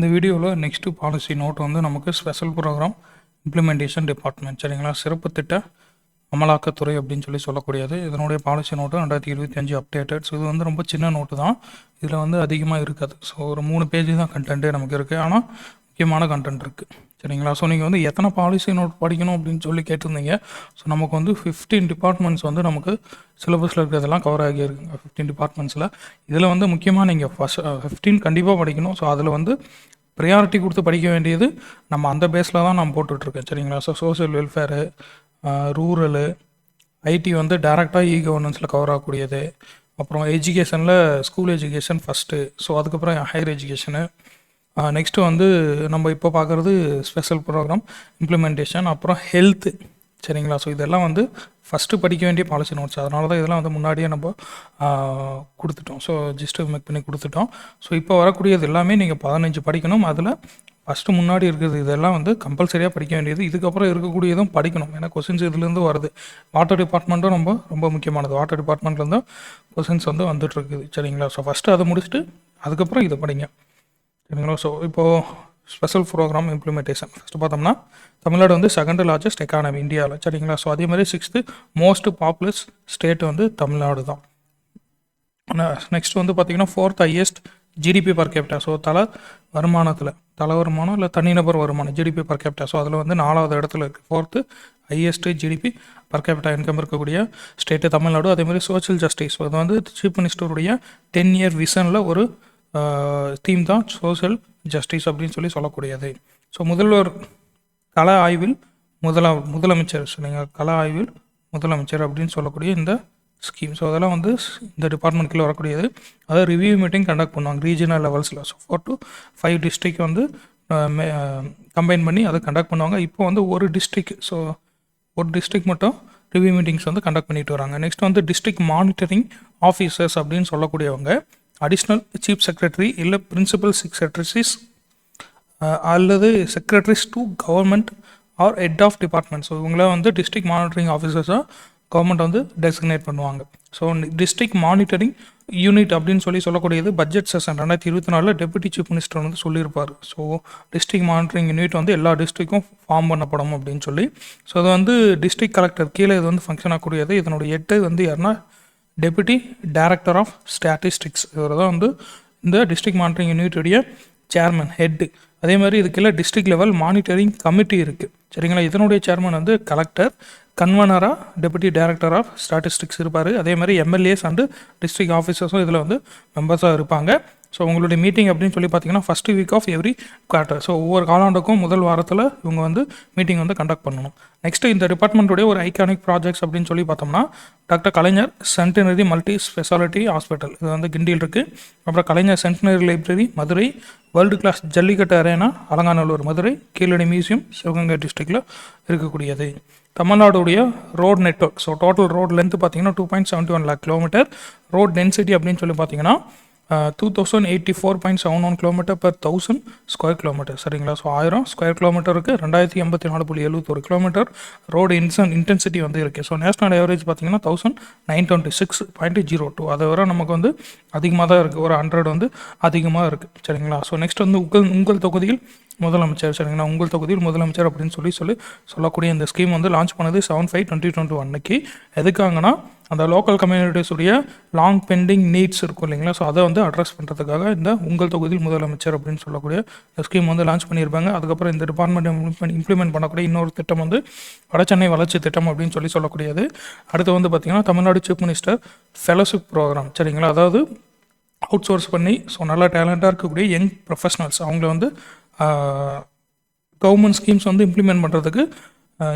இந்த வீடியோவில் next policy note வந்து நமக்கு ஸ்பெஷல் ப்ரோக்ராம் இம்ப்ளிமெண்டேஷன் டிபார்ட்மெண்ட் சரிங்களா, சிறப்பு திட்ட அமலாக்கத்துறை அப்படின்னு சொல்லக்கூடியது. இதனுடைய பாலிசி நோட்டு 2025 அப்டேட்டட். ஸோ இது வந்து ரொம்ப சின்ன நோட்டு தான், இதில் வந்து அதிகமாக இருக்காது. ஸோ ஒரு 3 பேஜ் தான் கண்டென்ட்டே நமக்கு இருக்குது, ஆனால் முக்கியமான கண்டென்ட் இருக்குது சரிங்களா. ஸோ நீங்கள் வந்து எத்தனை பாலிசி நோட் படிக்கணும் அப்படின்னு சொல்லி கேட்டிருந்தீங்க. ஸோ நமக்கு வந்து 15 டிபார்ட்மெண்ட்ஸ் வந்து நமக்கு சிலபஸில் இருக்கிறதெல்லாம் கவர் ஆகியிருக்குங்க. 15 டிபார்ட்மெண்ட்ஸில் இதில் வந்து முக்கியமாக நீங்கள் ஃபஸ்ட் 15 கண்டிப்பாக படிக்கணும். ஸோ அதில் வந்து ப்ரையாரிட்டி கொடுத்து படிக்க வேண்டியது நம்ம அந்த பேஸில் தான் நான் போட்டுட்ருக்கேன் சரிங்களா. ஸோ சோஷியல் வெல்ஃபேரு, ரூரலு, ஐடி வந்து டேரெக்டாக கவர்னன்ஸில் கவர் ஆகக்கூடியது. அப்புறம் எஜுகேஷனில் ஸ்கூல் எஜுகேஷன் ஃபஸ்ட்டு, ஸோ அதுக்கப்புறம் ஹையர் எஜுகேஷனு, நெக்ஸ்ட்டு வந்து நம்ம இப்போ பார்க்குறது ஸ்பெஷல் ப்ரோக்ராம் இம்ப்ளிமெண்டேஷன், அப்புறம் ஹெல்த்து சரிங்களா. ஸோ இதெல்லாம் வந்து ஃபஸ்ட்டு படிக்க வேண்டிய பாலிசி நோட்ஸ். அதனால தான் இதெல்லாம் வந்து முன்னாடியே நம்ம கொடுத்துட்டோம். ஸோ ஜஸ்ட்டு மேக் பண்ணி கொடுத்துட்டோம். ஸோ இப்போ வரக்கூடியது எல்லாமே நீங்கள் 15 படிக்கணும். அதில் ஃபஸ்ட்டு முன்னாடி இருக்கிறது இதெல்லாம் வந்து கம்பல்சரியாக படிக்க வேண்டியது. இதுக்கப்புறம் இருக்கக்கூடியதும் படிக்கணும், ஏன்னா கொஸ்டின்ஸ் இதுலேருந்து வருது. வாட்டர் டிபார்ட்மெண்ட்டும் ரொம்ப ரொம்ப முக்கியமானது. வாட்டர் டிபார்ட்மெண்ட்லேருந்து கொஸ்டின்ஸ் வந்து வந்துட்டுருக்குது சரிங்களா. ஸோ ஃபஸ்ட்டு அதை முடிச்சுட்டு அதுக்கப்புறம் இதை படிங்க சரிங்களா. ஸோ இப்போது ஸ்பெஷல் ப்ரோக்ராம் இம்ப்ளிமெண்டேஷன் ஃபஸ்ட்டு பார்த்தோம்னா, தமிழ்நாடு வந்து செகண்ட் லார்ஜஸ்ட் எக்கானமி இந்தியாவில் சரிங்களா. ஸோ அதே மாதிரி 6th மோஸ்ட் பாப்புலஸ் ஸ்டேட் வந்து தமிழ்நாடு தான். நெக்ஸ்ட் வந்து பார்த்திங்கன்னா 4th highest GDP per capita. So தலை வருமானம் இல்லை தனிநபர் வருமானம் ஜிடிபி பர் கேப்டா. ஸோ அதில் வந்து 4வது இடத்துல இருக்குது. 4th highest GDP per capita income இருக்கக்கூடிய ஸ்டேட்டு தமிழ்நாடு. அதேமாதிரி சோஷியல் ஜஸ்டிஸ், அது வந்து சீஃப் மினிஸ்டருடைய 10-year விஷனில் ஒரு தீம் தான் சோஷியல் ஜஸ்டிஸ் அப்படின்னு சொல்லக்கூடியது. ஸோ முதல்வர் கள ஆய்வில் முதலமைச்சர் சரிங்க, கள ஆய்வில் முதலமைச்சர் அப்படின்னு சொல்லக்கூடிய இந்த ஸ்கீம். ஸோ அதெல்லாம் வந்து இந்த டிபார்ட்மெண்ட்குள்ளே வரக்கூடியது. அதாவது ரிவ்யூ மீட்டிங் கண்டக்ட் பண்ணுவாங்க ரீஜனல் லெவல்ஸில். ஸோ 4 to 5 டிஸ்ட்ரிக்ட் வந்து கம்பைன் பண்ணி அதை கண்டக்ட் பண்ணுவாங்க. இப்போ வந்து ஒரு டிஸ்ட்ரிக்ட் மட்டும் ரிவ்யூ மீட்டிங்ஸ் வந்து கண்டக்ட் பண்ணிட்டு வராங்க. நெக்ஸ்ட் வந்து டிஸ்ட்ரிக்ட் மானிட்டரிங் ஆஃபீஸர்ஸ் அப்படின்னு சொல்லக்கூடியவங்க அடிஷ்னல் சீஃப் செக்ரட்டரி இல்லை பிரின்சிபல் செக்ரட்டரிஸ் அல்லது secretaries to government or head of department. So இவங்கள வந்து டிஸ்ட்ரிக்ட் மானிட்டரிங் ஆஃபீஸர்ஸாக கவர்மெண்ட் வந்து டெசிக்னேட் பண்ணுவாங்க. ஸோ டிஸ்ட்ரிக்ட் மானிட்டரிங் யூனிட் அப்படின்னு சொல்லக்கூடியது budget session 2024 deputy chief minister வந்து சொல்லியிருப்பார். ஸோ டிஸ்ட்ரிக்ட் மானிட்டரிங் யூனிட் வந்து எல்லா டிஸ்ட்ரிக்டும் ஃபார்ம் பண்ணப்படும் அப்படின்னு சொல்லி. ஸோ அது வந்து டிஸ்ட்ரிக்ட் கலெக்டர் கீழே இது வந்து ஃபங்க்ஷன் ஆகக்கூடியது. இதனுடைய ஹெட் வந்து யாருன்னா டெபுட்டி டைரக்டர் ஆஃப் ஸ்டாட்டிஸ்டிக்ஸ். இவர் தான் வந்து இந்த டிஸ்ட்ரிக்ட் மானிட்டரிங் யூனிட்டுடைய சேர்மன் ஹெட்டு. அதே மாதிரி இதுக்கெல்லாம் டிஸ்ட்ரிக்ட் லெவல் மானிட்டரிங் கமிட்டி இருக்குது சரிங்களா. இதனுடைய சேர்மன் வந்து கலெக்டர், கன்வனராக டெபுட்டி டைரக்டர் ஆஃப் ஸ்டாட்டிஸ்டிக்ஸ் இருப்பார். அதே மாதிரி எம்எல்ஏஸ் அண்டு டிஸ்ட்ரிக்ட் ஆஃபீஸர்ஸும் இதில் வந்து மெம்பர்ஸாக இருப்பாங்க. ஸோ உங்களுடைய மீட்டிங் அப்படின்னு சொல்லி பார்த்தீங்கன்னா first week of every quarter. So ஒவ்வொரு காலாண்டுக்கும் முதல் வாரத்தில் இவங்க வந்து மீட்டிங் வந்து கண்டக்ட் பண்ணணும். நெக்ஸ்ட்டு இந்த டிபார்ட்மெண்ட்டுடைய ஒரு ஐகானிக் ப்ராஜெக்ட்ஸ் அப்படின்னு சொல்லி பார்த்தோம்னா, doctor Kalaignar centenary multi speciality hospital, இது வந்து கிண்டியில் இருக்குது. அப்புறம் Kalaignar centenary library Madurai, world class jallikattu arena Alanganallur Madurai, Keezhadi museum Sivaganga டிஸ்ட்ரிக்டில் இருக்கக்கூடியது. தமிழ்நாடுடைய road network. So total road length பார்த்தீங்கன்னா 2.71 lakh கிலோமீட்டர். ரோட் டென்சிட்டி அப்படின்னு சொல்லி பார்த்தீங்கன்னா 2084.71 கிலோமீட்டர் per 1000 ஸ்கொயர் கிலோமீட்டர் சரிங்களா. ஸோ 1000 ஸ்கொயர் கிலோமீட்டருக்கு 2084.74 கிலோமீட்டர் ரோடு இன்டென்சிட்டி வந்து இருக்குது. ஸோ நேஷனல் ஆவரேஜ் பார்த்தீங்கன்னா 1926.02. அதை வர நமக்கு வந்து அதிகமாக தான் இருக்குது, ஒரு 100 வந்து அதிகமாக இருக்குது சரிங்களா. ஸோ நெக்ஸ்ட் வந்து உங்கள் தொகுதியில் முதலமைச்சர் சரிங்களா. உங்கள் தொகுதியில் முதலமைச்சர் அப்படின்னு சொல்லக்கூடிய இந்த ஸ்கீம் வந்து லான்ச் பண்ணது 7/5/2021 அன்னைக்கு. எதுக்காங்கன்னா அந்த லோக்கல் கம்யூனிட்டிஸுடைய லாங் பெண்டிங் நீட்ஸ் இருக்கும் இல்லைங்களா. ஸோ அதை வந்து அட்ரஸ் பண்ணுறதுக்காக இந்த உங்கள் தொகுதியில் முதலமைச்சர் அப்படின்னு சொல்லக்கூடிய இந்த ஸ்கீம் வந்து லான்ச் பண்ணியிருப்பாங்க. அதுக்கப்புறம் இந்த டிபார்ட்மெண்ட் இம்ப்ளிமெண்ட் பண்ணக்கூடிய இன்னொரு திட்டம் வந்து வடசென்னை வளர்ச்சி திட்டம் அப்படின்னு சொல்லக்கூடியது. அடுத்து வந்து பார்த்திங்கன்னா Tamil Nadu chief minister fellowship programme சரிங்களா. அதாவது அவுட் சோர்ஸ் பண்ணி ஸோ நல்லா டேலண்டாக இருக்கக்கூடிய யங் ப்ரொஃபஷனல்ஸ் அவங்கள வந்து கவர்மெண்ட் ஸ்கீம்ஸ் வந்து இம்ப்ளிமெண்ட் பண்ணுறதுக்கு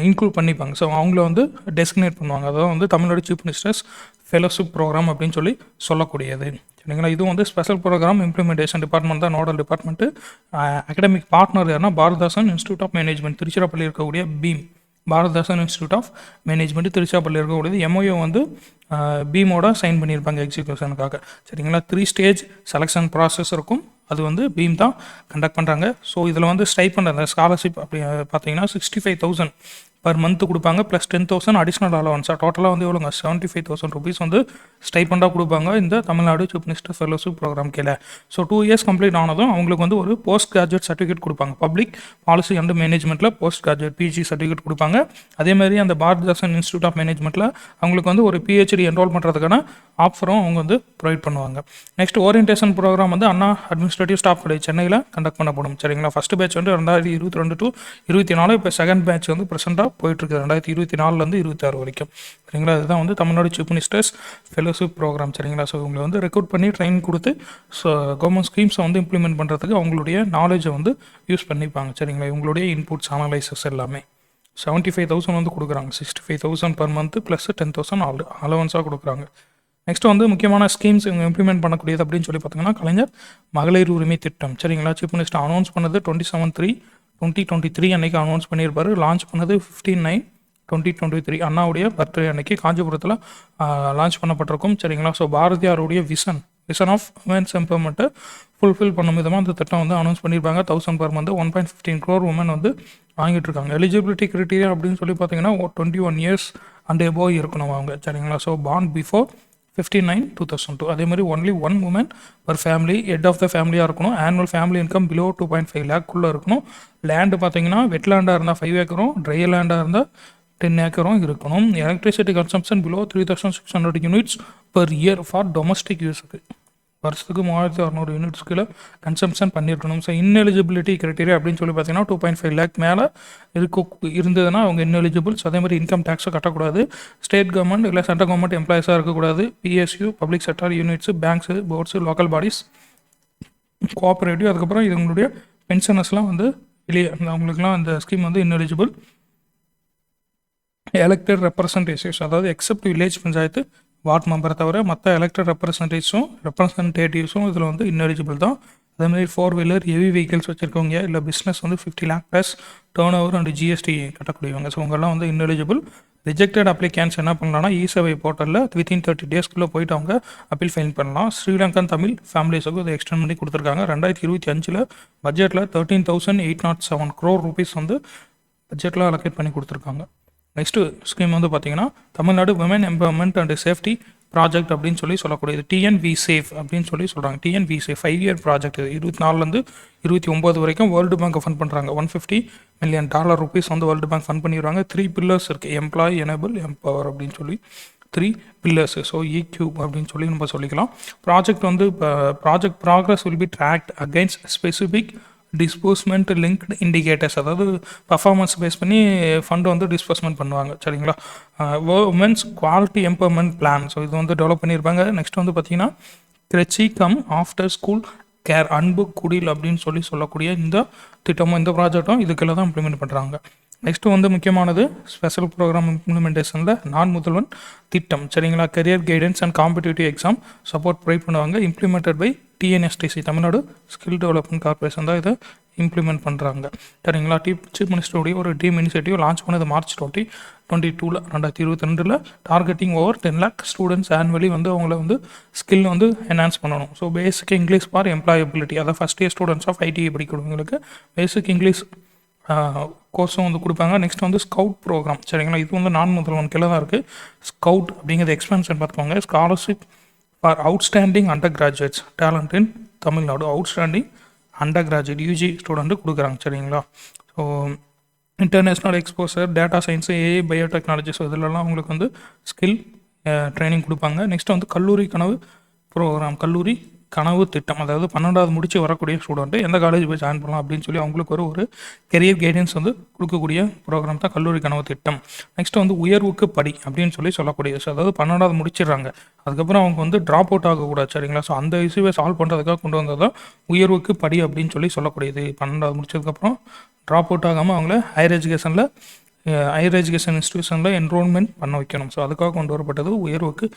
இன்க்ளூட் பண்ணிப்பாங்க. ஸோ அவங்கள வந்து டெசிக்னேட் பண்ணுவாங்க. அதாவது வந்து Tamil Nadu chief ministers fellowship programme அப்படின்னு சொல்லக்கூடியது சரிங்களா. இதுவும் வந்து ஸ்பெஷல் ப்ரோக்ராம் இம்ப்ளிமெண்டேஷன் டிபார்ட்மெண்ட் தான் நோடல் டிபார்ட்மெண்ட்டு. அகடமிக் பார்ட்னர் யாருன்னா Bharathidasan institute of management Tiruchirappalli இருக்கக்கூடிய Bharathidasan institute of management Tiruchirappalli இருக்கக்கூடியது. எம்ஓயோ வந்து பீமோட சைன் பண்ணியிருப்பாங்க எக்ஸிக்யூஷனுக்காக சரிங்களா. 3 ஸ்டேஜ் செலெக்ஷன் ப்ராசஸ் இருக்கும், அது வந்து பீம் தான் கண்டக்ட் பண்ணுறாங்க. ஸோ இதில் வந்து ஸ்டைப்பண்ட் அந்த ஸ்காலர்ஷிப் அப்படி பார்த்தீங்கன்னா 65,000 பர் மந்த் கொடுப்பாங்க ப்ளஸ் 10,000 அடிஷ்னல் அலவன்ஸாக டோட்டலாக வந்து எவ்வளோங்க 75,000 ருபீஸ் வந்து ஸ்டைப்பண்டாக கொடுப்பாங்க இந்த Tamil Nadu chief minister fellowship programme கீழே. ஸோ 2 இயர்ஸ் கம்ப்ளீட் ஆனதும் அவங்களுக்கு வந்து ஒரு போஸ்ட் கிராஜுவேட் சர்டிஃபிகேட் கொடுப்பாங்க. பப்ளிக் பாலிசி அண்ட் மேனேஜ்மெண்ட்டில் போஸ்ட் கிராஜுவேட் பிஜி சர்டிஃபிகேட் கொடுப்பாங்க. அதேமாதிரி அந்த பாரதிதாசன் இன்ஸ்டியூட் ஆஃப் மேனேஜ்மெண்ட்டில் அவங்களுக்கு வந்து ஒரு பிஹெச்டி என்ரோல் பண்ணுறதுக்கான ஆஃபரும் அவங்க வந்து ப்ரொவைட் பண்ணுவாங்க. நெக்ஸ்ட் ஓரியன்டேஷன் ப்ரோக்ராம் வந்து அண்ணா அட்மினிஸ்ட்ரேட்டிவ் ஸ்டாஃப் காலேஜ் சென்னையில் கண்டக்ட் பண்ணப்படும். சரிங்களா, ஃபஸ்ட் பேட்ச் வந்து 2022 to 24, இப்போ செகண்ட் பேட்ச் வந்து ப்ரெசென்ட்டாக போயிட்டுருக்கு 2024 26 வரைக்கும். சரிங்களா, இதுதான் வந்து Tamil Nadu chief ministers fellowship programme. சரிங்களா, ஸோ இவங்களை வந்து ரெக்ரூட் பண்ணி ட்ரைன் கொடுத்து ஸோ கவர்மெண்ட் ஸ்கீம்ஸை வந்து இம்ப்ளிமெண்ட் பண்ணுறதுக்கு அவங்களுடைய நாலேஜை வந்து யூஸ் பண்ணிப்பாங்க. சரிங்களா, இவங்களுடைய இன்புட்ஸ் அனலைசஸ் எல்லாமே 75,000 வந்து கொடுக்குறாங்க. 65,000 பர் மந்த் ப்ளஸ் 10,000 அலவன்ஸாக கொடுக்குறாங்க. நெக்ஸ்ட் வந்து முக்கியமான ஸ்கீம்ஸ் இவங்க இம்ப்ளிமெண்ட் பண்ணக்கூடியது அப்படின்னு சொல்லி பார்த்தீங்கன்னா கலைஞர் மகளிர் உரிமை திட்டம். சரிங்களா, சீஃப் மினிஸ்டர் அனௌன்ஸ் பண்ணது 27/3/2023 அன்றைக்கி அனௌன்ஸ் பண்ணியிருப்பார். லான்ச் பண்ணது 15/9/2023 அண்ணாவுடைய பர்த்டே அன்னைக்கு காஞ்சிபுரத்தில் லான்ச் பண்ணப்பட்டிருக்கும். சரிங்களா, ஸோ பாரதியாருடைய விஷன் ஆஃப் உமன்ஸ் எம்பவர்மெண்ட்டை ஃபுல்ஃபில் பண்ணும் விதமாக அந்த திட்டம் வந்து அனௌன்ஸ் பண்ணியிருப்பாங்க. 1000 பர் மந்த் 1.15 crore உமன் வந்து வாங்கிட்டு இருக்காங்க. எலிஜிபிலிட்டி கிரைட்டீரியா அப்படின்னு சொல்லி பார்த்தீங்கன்னா 21 years அண்ட் எபோவ் இருக்கணும் அவங்க. சரிங்களா, ஸோ பார்ன் பிஃபோர் 59/2002. அதே மாதிரி only 1 woman per family head of the ஃபேமிலியாக இருக்கணும். Annual family income below 2.5 lakh இருக்கணும். லேண்டு பார்த்தீங்கன்னா வெட்லேண்டாக இருந்தால் 5 acre, ட்ரை லேண்டாக இருந்தால் 10 acre இருக்கணும். Electricity consumption below 3,600 units per year for domestic யூஸுக்கு. வருஷத்துக்கு 3,600 யூனிட்ஸ் கீழே கன்சம்ஷன் பண்ணியிருக்கணும். ஸோ இன்எலிஜிபிலிட்டி கிரைட்டீரியா அப்படின்னு சொல்லி பார்த்தீங்கன்னா 2.5 lakh மேலே இருந்ததுன்னா அவங்க இன்எலிஜிபிள்ஸ். அதே மாதிரி இன்கம் டேக்ஸை கட்டக்கூடாது. ஸ்டேட் கவர்மெண்ட் இல்லை சென்ட்ரல் கவர்மெண்ட் எம்ப்ளாயிஸாக இருக்கக்கூடாது. PSU public sector units, banks, boards, local bodies, cooperative, அதுக்கப்புறம் இவங்களுடைய பென்ஷனர்ஸ்லாம் வந்து வெளியே அவங்களுக்குலாம் அந்த ஸ்கீம் வந்து இன்எலிஜிபிள். எலெக்டட் ரெப்ரசன்டேட்டிவ்ஸ், அதாவது எக்ஸப்ட் வில்லேஜ் பஞ்சாயத்து வார்ட் மெம்பரை தவிர மற்ற எலெக்டட் ரெப்ரசன்டேட்டிவ்ஸும் இதில் வந்து இன்எலிஜிபிள் தான். அதேமாதிரி 4-wheeler ஹெவி வெஹிக்கிள்ஸ் வச்சுருக்கவங்க இல்லை பிஸ்னஸ் வந்து 50 lakh plus turnover and GST கட்டக்கூடியவங்க. ஸோ அவங்கெல்லாம் வந்து இன்எலிஜிபிள். ரிஜெக்டட் அப்ளிகேன்ஸ் என்ன பண்ணலாம்னா இ-சேவை போர்ட்டலில் வித்தின் 30 daysக்குள்ளே போயிட்டு அவங்க அப்பீல் ஃபைல் பண்ணலாம். ஸ்ரீலங்கன் தமிழ் ஃபேமிலிஸுக்கு இதை எக்ஸ்டெண்ட் பண்ணி கொடுத்துருக்காங்க. 2025 பட்ஜெட்டில் 13,807 crore rupees வந்து பட்ஜெட்டில் அலோகேட் பண்ணி கொடுத்துருக்காங்க. நெக்ஸ்ட்டு ஸ்கீம் வந்து பார்த்தீங்கன்னா Tamil Nadu women empowerment and safety project அப்படின்னு சொல்லக்கூடியது டிஎன்வி சேஃப் அப்படின்னு சொல்கிறாங்க. DNV safe 5-year project. இது 24 29 வரைக்கும் வேர்ல்டு பேங்க் ஃபண்ட் பண்ணுறாங்க. $150 million வந்து வேர்ல்டு பேங்க் ஃபண்ட் பண்ணிடுறாங்க. 3 pillars இருக்குது. எம்ப்ளாயி, எனேபிள், எம்பவர் அப்படின்னு சொல்லி 3 pillars. ஸோ EQ அப்படின்னு நம்ம சொல்லிக்கலாம். ப்ராஜெக்ட் வந்து இப்போ project progress will be tracked against specific disbursement linked indicators, அதாவது பர்ஃபார்மன்ஸ் பேஸ் பண்ணி ஃபண்டு வந்து டிஸ்போர்ஸ்மெண்ட் பண்ணுவாங்க. சரிங்களா, women's quality empowerment plan. So இது வந்து டெவலப் பண்ணியிருப்பாங்க. நெக்ஸ்ட் வந்து பார்த்தீங்கன்னா creche cum after school care அன்பு குடில் அப்படின்னு சொல்லக்கூடிய இந்த திட்டமும் இந்த ப்ராஜெக்டும் இதுக்கெல்லாம் தான் இம்ப்ளிமெண்ட் பண்ணுறாங்க. நெக்ஸ்ட்டு வந்து முக்கியமானது ஸ்பெஷல் ப்ரோக்ராம் இம்ப்ளிமெண்டேஷனில் நான் முதல்வன் திட்டம். சரிங்களா, career guidance and competitive exam support provide பண்ணுவாங்க. Implemented by TNSDC Tamil Nadu skill development corporation தான் இதை இம்ப்ளிமெண்ட் பண்ணுறாங்க. சரிங்களா, சீஃப் மினிஸ்டருடைய ஒரு டீம் இனிஷியேட்டிவ் லான்ச் பண்ணது March 2022 2022 targeting over 10 lakh students annually வந்து அவங்கள வந்து ஸ்கில் வந்து என்ஹான்ஸ் பண்ணணும். So basic English for employability, அதாவது first year students of ITI படிக்கிறவங்களுக்கு பேசிக் இங்கிலீஷ் கோர்ஸும் வந்து கொடுப்பாங்க. நெக்ஸ்ட் வந்து ஸ்கவுட் ப்ரோக்ராம். சரிங்களா, இது வந்து நான் முதல்வன் கீழே தான் இருக்குது. ஸ்கவுட் அப்படிங்கிறது எக்ஸ்பென்ஷன் பார்த்துக்கோங்க. Scholarship for outstanding under graduates talent in Tamil Nadu. Outstanding under graduate UG student கொடுக்குறாங்க. சரிங்களா, so international exposure, data science, AI, biotechnologies இதிலெல்லாம் அவங்களுக்கு வந்து ஸ்கில் ட்ரைனிங் கொடுப்பாங்க. நெக்ஸ்ட் வந்து கல்லூரி கனவு ப்ரோக்ராம், கல்லூரி கனவு திட்டம், அதாவது 12வது முடிச்சு வரக்கூடிய ஸ்டூடெண்ட்டு எந்த காலேஜ் போய் ஜாயின் பண்ணலாம் அப்படின்னு சொல்லி அவங்களுக்கு ஒரு கெரியர் கைடன்ஸ் வந்து கொடுக்கக்கூடிய ப்ரோக்ராம் தான் கல்லூரி கனவு திட்டம். நெக்ஸ்ட் வந்து உயர்வுக்கு படி அப்படின்னு சொல்லக்கூடியது. ஸோ அதாவது 12வது முடிச்சிடுறாங்க, அதுக்கப்புறம் அவங்க வந்து ட்ராப் அவுட் ஆகக்கூடாது. சரிங்களா, ஸோ அந்த இஷ்யூவை சால்வ் பண்ணுறதுக்காக கொண்டு வந்தது தான் உயர்வுக்கு படி அப்படின்னு சொல்லக்கூடியது. 12வது முடிச்சதுக்கப்புறம் ட்ராப் அவுட் ஆகாமல் அவங்கள ஹையர் எஜுகேஷன் இன்ஸ்டியூஷனில் என்ரோல்மெண்ட் பண்ண வைக்கணும். ஸோ அதுக்காக கொண்டு வரப்பட்டது உயர்வுக்கு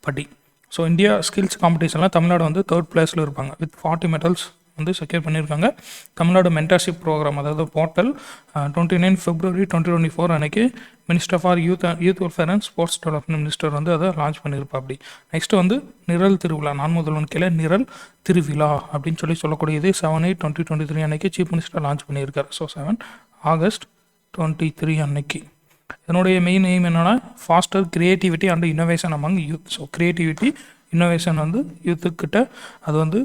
படி. ஸோ இந்தியா ஸ்கில்ஸ் காம்படிஷனில் தமிழ்நாடு வந்து 3rd பிளேஸில் இருப்பாங்க வித் 40 medals வந்து செக்யூர் பண்ணியிருக்காங்க. தமிழ்நாடு மென்டர்ஷிப் ப்ரோக்ராம், அதாவது போர்ட்டல் 29 February 2024 அன்னைக்கு minister for youth welfare and sports development minister வந்து அதை லான்ச் பண்ணியிருப்பா. அப்படி நெக்ஸ்ட் வந்து நிரல் திருவிழா, நான் முதல்வன் கீழே நிரல் திருவிழா அப்படின்னு சொல்லக்கூடியது 7/8/2023 அன்னைக்கு சீஃப் மினிஸ்டர் லான்ச் பண்ணியிருக்காரு. ஸோ 7 August 2023 அன்னைக்கு இதனுடைய மெயின் எய்ம் என்னென்னா foster creativity and innovation among youth. So creativity innovation வந்து யூத்துக்கிட்ட அது வந்து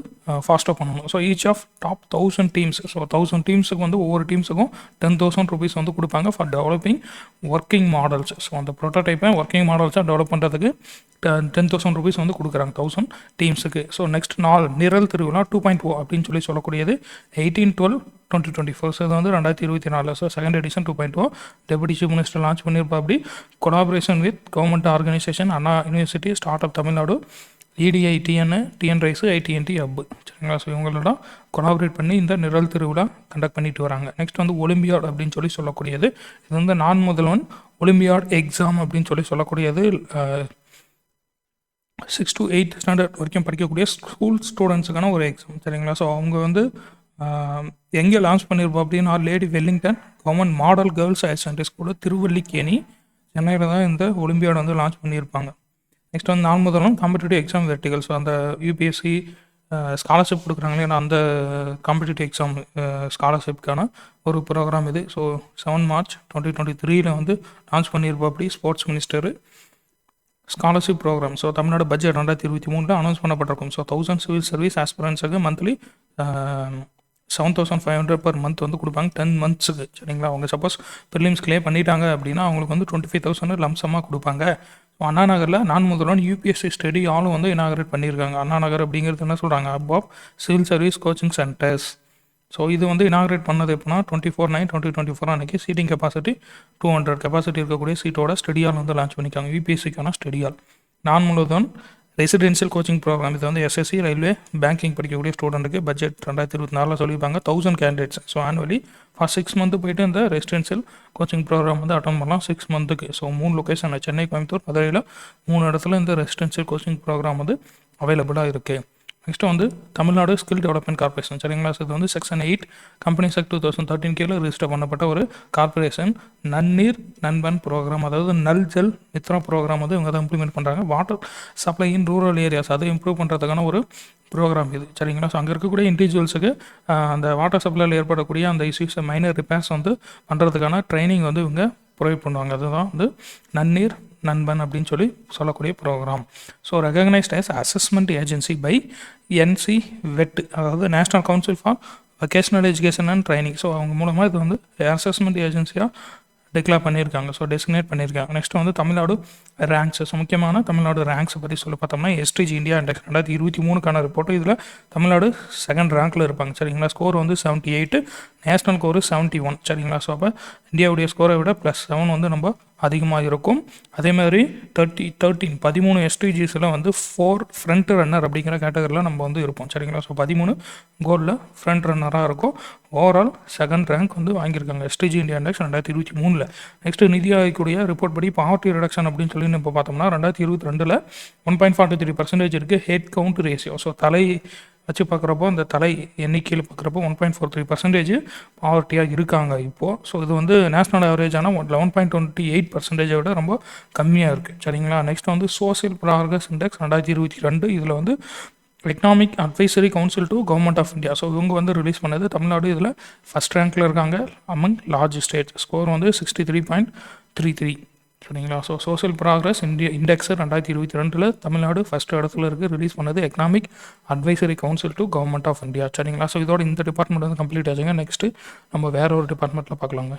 ஃபாஸ்ட்டாக பண்ணணும். So each of top 1000 teams, so 1000 டீம்ஸுக்கு வந்து ஒவ்வொரு டீம்ஸுக்கும் 10,000 rupees வந்து கொடுப்பாங்க for developing working models. So அந்த ப்ரோட்டோடைப்பை ஒர்க்கிங் மாடல்ஸாக டெவலப் பண்ணுறதுக்கு 10,000 rupees வந்து கொடுக்குறாங்க 1000 டீம்ஸுக்கு. ஸோ நெக்ஸ்ட் நிரல் திருவிழா 2.0 அப்படின்னு சொல்லக்கூடியது 18/12/2024. ஸோ இது வந்து 2024. So second edition 2.0 deputy chief minister launch பண்ணியிருப்பா. அப்படி collaboration with government organisation, Anna university, start up Tamil Nadu, EDI, TN rise, ITNT hub. சரிங்களா? ஸோ இவங்களோட கொலாபரேட் பண்ணி இந்த நிரல் திருவிழா கண்டக்ட் பண்ணிட்டு வராங்க. நெக்ஸ்ட் வந்து ஒலிம்பியாட் அப்படின்னு சொல்லக்கூடியது. இது வந்து முதல்வன் ஒலிம்பியாட் எக்ஸாம் அப்படின்னு சொல்லக்கூடியது 6 to 8 ஸ்டாண்டர்ட் வரைக்கும் படிக்கக்கூடிய ஸ்கூல் ஸ்டூடெண்ட்ஸுக்கான ஒரு எக்ஸாம். சரிங்களா? ஸோ அவங்க வந்து எங்கே லான்ச் பண்ணியிருப்போம் அப்படின்னா lady Wellington government model girls higher secondary ஸ்கூலில் திருவல்லிக்கேணி, சென்னையில் தான் இந்த ஒலிம்பியாட் வந்து லான்ச் பண்ணியிருப்பாங்க. நெக்ஸ்ட் வந்து முதலும் காம்படிட்டிவ் எக்ஸாம் வெர்டிகல். ஸோ அந்த UPSC ஸ்காலர்ஷிப் கொடுக்குறாங்களே, அந்த காம்படிட்டிவ் எக்ஸாம் ஸ்காலர்ஷிப்கான ஒரு ப்ரோக்ராம் இது. ஸோ 7 March 2023 வந்து லான்ச் பண்ணியிருப்போம். அப்படி sports minister scholarship programme. So Tamil Nadu budget 2023 announce பண்ணப்பட்டிருக்கும். ஸோ 1000 சிவில் சர்வீஸ் ஆஸ்பிரன்ஸுக்கு மந்த்லி 7,500 per month வந்து கொடுப்பாங்க 10 months-க்கு. சரிங்களா? அவங்க சப்போஸ் ப்ரிலிம்ஸ் கிளியர் பண்ணிட்டாங்க அப்படின்னா அவங்களுக்கு வந்து 25,000 லம்சமாக கொடுப்பாங்க. ஸோ அண்ணா நகரில் முதல்வன் UPSC ஸ்டடி ஆலும் வந்து இனாகரேட் பண்ணியிருக்காங்க. அண்ணா நகர் அப்படிங்கிறது என்ன சொல்கிறாங்க, hub of civil service coaching centres. So இது வந்து இனாகரேட் பண்ணது எப்படின்னா 24/9/2024 அன்றைக்கி சீட்டிங் கெப்பாசிட்டி 200 கெப்பாசிட்டி இருக்கக்கூடிய சீட்டோட ஸ்டடியால் வந்து லான்ச் பண்ணிக்காங்க. UPSC-க்கான ஸ்டடியால். முதல்வன் ரெசிடென்ஷியல் கோச்சிங் ப்ரோக்ராம். இது வந்து SSC, ரயில்வே, பேங்கிங் படிக்கக்கூடிய ஸ்டூடெண்ட்டுக்கு பட்ஜெட் 2024 சொல்லியிருப்பாங்க. 1000 candidates. So annually for 6 months போயிட்டு இந்த ரெசிடென்ஷியல் கோச்சிங் ப்ரோக்ராம் வந்து அட்டன் பண்ணலாம் 6 months-க்கு. ஸோ 3 லொக்கேஷன், சென்னை, கோயம்புத்தூர், மதுரையில் 3 இடத்துல இந்த ரெசிடென்ஷியல் கோச்சிங் ப்ரோக்ராம் வந்து அவைலபிளாக இருக்குது. நெக்ஸ்ட்டு வந்து தமிழ்நாடு ஸ்கில் டெவலப்மெண்ட் கார்பரேஷன். சரிங்களா? இது வந்து Section 8 கம்பெனிஸ் ஆக்ட் 2013 கீழே ரிஜிஸ்டர் பண்ணப்பட்ட ஒரு கார்பரேஷன். நன்னீர் நண்பன் ப்ரோக்ராம், அதாவது நல் ஜல் மித்ரா ப்ரோக்ராம் வந்து இவங்க தான் இம்ப்ளிமெண்ட் பண்ணுறாங்க. Water supply in rural areas அதை இம்ப்ரூவ் பண்ணுறதுக்கான ஒரு ப்ரோக்ராம் இது. சரிங்களா? ஸோ அங்கே இருக்கக்கூடிய இண்டிவிஜுவல்ஸுக்கு அந்த வாட்டர் சப்ளையில் ஏற்படக்கூடிய அந்த இஷ்யூஸை மைனர் ரிப்பேர்ஸ் வந்து பண்ணுறதுக்கான ட்ரைனிங் வந்து இவங்க ப்ரொவைட் பண்ணுவாங்க. அதுதான் வந்து நன்னீர் நண்பன் அப்படின்னு சொல்லக்கூடிய programme. So recognised as assessment agency by NCVET, அதாவது national council for vocational education and training. So அவங்க மூலமாக இது வந்து அசஸ்மெண்ட் ஏஜென்சியாக டிக்ளேர் பண்ணியிருக்காங்க. ஸோ டெசிக்னேட் பண்ணியிருக்காங்க. நெக்ஸ்ட் வந்து தமிழ்நாடு ரேங்க்ஸ். ஸோ முக்கியமான தமிழ்நாடு ரேங்க்ஸை பற்றி பார்த்தோம்னா STG இந்தியா இண்டெக்ஸ் 2023க்கான ரிப்போர்ட்டு. இதில் தமிழ்நாடு செகண்ட் ரேங்க்கில் இருப்பாங்க. சரிங்களா? ஸ்கோர் வந்து 78, நேஷ்னல் ஸ்கோரு 71. சரிங்களா? ஸோ அப்போ இந்தியாவுடைய ஸ்கோரை விட +7 வந்து நம்ம அதிகமாக இருக்கும். அதேமாதிரி 13 STGஸில் வந்து 4 ஃப்ரண்ட் ரன்னர் அப்படிங்கிற கேட்டகரியில் நம்ம வந்து இருப்போம். சரிங்களா? ஸோ 13 கோலில் ஃப்ரண்ட் ரன்னராக இருக்கும். ஓவரால் செகண்ட் ரேங்க் வந்து வாங்கியிருக்காங்க STG இந்தியா இண்டெக்ஸ் 2023. நெக்ஸ்ட்டு நிதி ஆயோக்குடைய ரிப்போர்ட் படி பாவர்ட்டி ரிடக்ஷன் அப்படின்னு சொல்லி இப்போ பார்த்தோம்னா 2022 1.43% இருக்குது ஹெட் கவுண்ட் ரேஷியோ. ஸோ தலை வச்சு பார்க்குறப்போ அந்த தலை எண்ணிக்கையில் பார்க்குறப்போ 1.43% பாவர்ட்டியாக இருக்காங்க இப்போது. ஸோ இது வந்து நேஷ்னல் ஆவரேஜான 11.28% விட ரொம்ப கம்மியாக இருக்குது. சரிங்களா? நெக்ஸ்ட் வந்து சோசியல் ப்ராக்ரஸ் இண்டெக்ஸ் 2022. இதில் வந்து economic advisory council to government of India. So இவங்க வந்து ரிலீஸ் பண்ணது. தமிழ்நாடு இதில் ஃபஸ்ட் ரேங்க்கில் இருக்காங்க அமங் லார்ஜ் ஸ்டேட்ஸ். ஸ்கோர் வந்து 63.33. சரிங்களா? So social progress index 2022 Tamil Nadu first இடத்துல இருக்குது. ரிலீஸ் பண்ணது economic advisory council to government of India. சரிங்களா? ஸோ இதோட இந்த டிபார்ட்மெண்ட் வந்து கம்ப்ளீட் ஆச்சுங்க. நெக்ஸ்ட்டு நம்ம வேற ஒரு டிபார்ட்மெண்ட்டில் பார்க்கலாங்க.